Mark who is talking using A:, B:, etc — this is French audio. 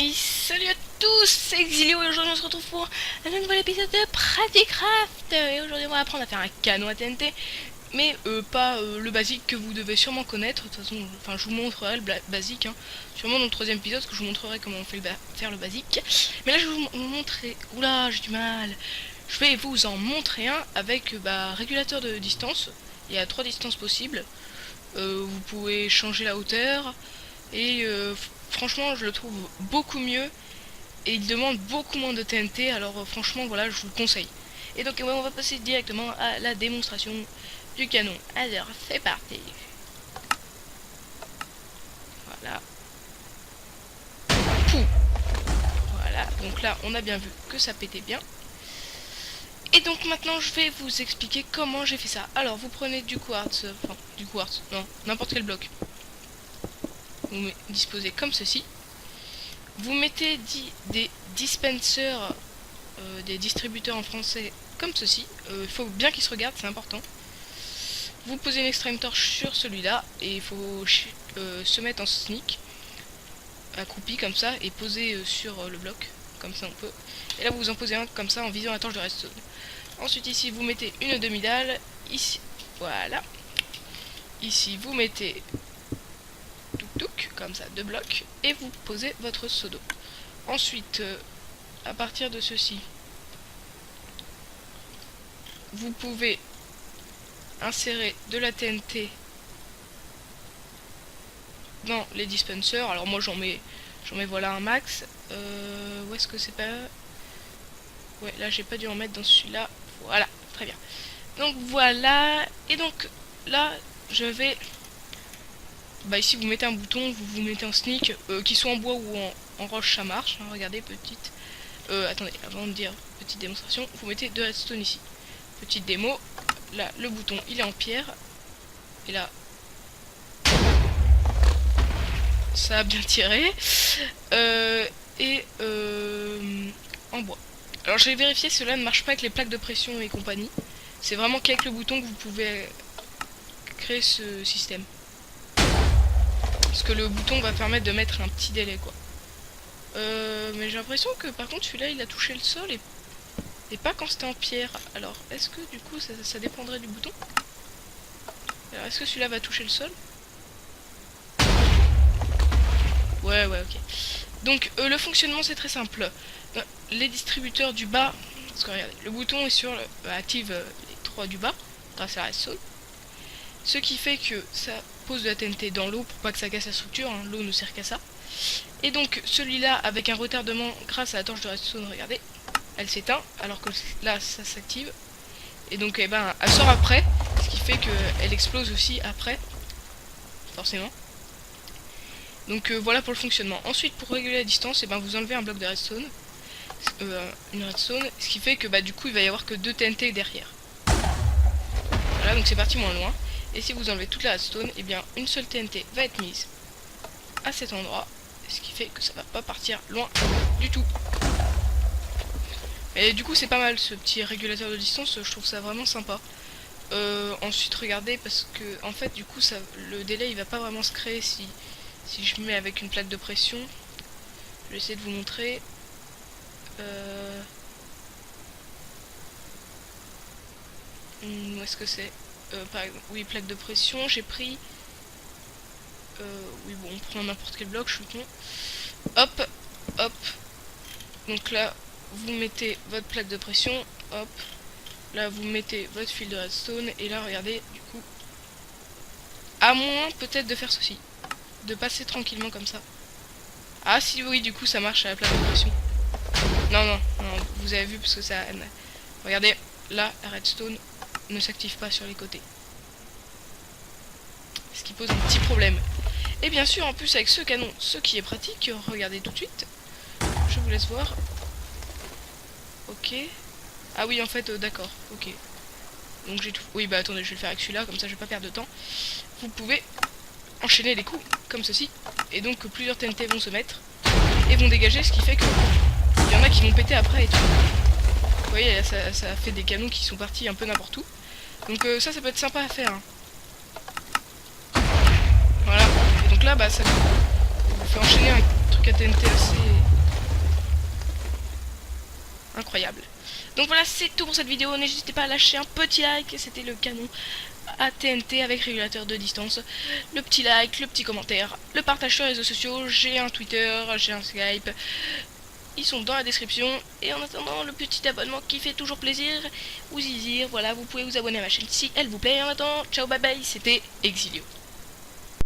A: Et salut à tous, c'est Exilio et aujourd'hui on se retrouve pour un nouvel épisode de Praticraft. Et aujourd'hui on va apprendre à faire un canon à TNT, mais pas le basique que vous devez sûrement connaître. De toute façon, enfin je vous montrerai le basique, hein. Sûrement dans le troisième épisode, que je vous montrerai comment on fait faire le basique. Mais là je vais vous montrer, oula j'ai du mal, je vais vous en montrer un avec régulateur de distance. Il y a 3 distances possibles. Vous pouvez changer la hauteur et franchement je le trouve beaucoup mieux et il demande beaucoup moins de TNT, alors franchement voilà, je vous le conseille. Et donc on va passer directement à la démonstration du canon. Alors c'est parti. Voilà. Pouh. Voilà, donc là on a bien vu que ça pétait bien. Et donc maintenant je vais vous expliquer comment j'ai fait ça. Alors vous prenez du quartz, enfin du quartz, non, n'importe quel bloc. Vous disposez comme ceci. Vous mettez des dispensers, des distributeurs en français comme ceci. Il faut bien qu'ils se regardent, c'est important. Vous posez une extreme torche sur celui-là et il faut se mettre en sneak, accroupi comme ça, et poser sur le bloc, comme ça on peut. Et là vous en posez un comme ça en visant la torche de redstone. Ensuite ici vous mettez une demi-dalle, ici, voilà. Ici vous mettez comme ça, 2 blocs, et vous posez votre seau d'eau. Ensuite, à partir de ceci, vous pouvez insérer de la TNT dans les dispensers. Alors moi j'en mets voilà un max. Où est-ce que c'est pas... Ouais, là j'ai pas dû en mettre dans celui-là. Voilà, très bien. Donc voilà, et donc là je vais... ici vous mettez un bouton, vous mettez un sneak, qu'il soit en bois ou en roche ça marche, hein, regardez, petite. Attendez, avant de dire petite démonstration, vous mettez de redstone ici. Petite démo, là le bouton il est en pierre, et là ça a bien tiré, en bois. Alors j'ai vérifié, cela ne marche pas avec les plaques de pression et compagnie, c'est vraiment qu'avec le bouton que vous pouvez créer ce système. Parce que le bouton va permettre de mettre un petit délai quoi. Mais j'ai l'impression que par contre celui-là il a touché le sol et pas quand c'était en pierre. Alors est-ce que du coup ça dépendrait du bouton? Alors est-ce que celui-là va toucher le sol? Ouais ok. Donc le fonctionnement c'est très simple. Les distributeurs du bas, parce que regardez, le bouton est sur active les 3 du bas grâce à la redstone. Ce qui fait que ça pose de la TNT dans l'eau pour pas que ça casse la structure, hein. L'eau ne sert qu'à ça. Et donc celui-là avec un retardement grâce à la torche de redstone, regardez, elle s'éteint alors que là ça s'active. Et donc elle sort après, ce qui fait qu'elle explose aussi après, forcément. Donc voilà pour le fonctionnement. Ensuite pour réguler la distance, vous enlevez un bloc de redstone, une redstone, ce qui fait que du coup il va y avoir que 2 TNT derrière. Voilà, donc c'est parti moins loin. Et si vous enlevez toute la redstone, une seule TNT va être mise à cet endroit, ce qui fait que ça va pas partir loin du tout. Et du coup c'est pas mal ce petit régulateur de distance, je trouve ça vraiment sympa. Ensuite regardez, parce que en fait du coup le délai il va pas vraiment se créer si je mets avec une plaque de pression. Je vais essayer de vous montrer. Où est-ce que c'est? Par exemple, oui, plaque de pression, j'ai pris... oui, bon, on prend n'importe quel bloc, je suis con. Hop, hop. Donc là, vous mettez votre plaque de pression, hop. Là, vous mettez votre fil de redstone, et là, regardez, du coup... À moins, peut-être, de faire ceci. De passer tranquillement comme ça. Ah, si, oui, du coup, ça marche à la plaque de pression. Non, vous avez vu, parce que ça... Regardez, là, la redstone ne s'active pas sur les côtés, ce qui pose un petit problème. Et bien sûr en plus avec ce canon, ce qui est pratique, regardez tout de suite, je vous laisse voir. Ok, ah oui en fait d'accord, ok, donc j'ai tout. Oui attendez, je vais le faire avec celui-là, comme ça je vais pas perdre de temps. Vous pouvez enchaîner les coups comme ceci, et donc plusieurs TNT vont se mettre et vont dégager, ce qui fait que il y en a qui vont péter après et tout. Vous voyez, ça fait des canons qui sont partis un peu n'importe où. Donc ça peut être sympa à faire, hein. Voilà. Et donc là, ça vous fait enchaîner un truc à TNT incroyable. Donc voilà, c'est tout pour cette vidéo. N'hésitez pas à lâcher un petit like. C'était le canon à TNT avec régulateur de distance. Le petit like, le petit commentaire, le partage sur les réseaux sociaux. J'ai un Twitter, j'ai un Skype. Ils sont dans la description. Et en attendant, le petit abonnement qui fait toujours plaisir. Ou zizir, voilà, vous pouvez vous abonner à ma chaîne si elle vous plaît. En attendant, ciao, bye bye, c'était Exilio.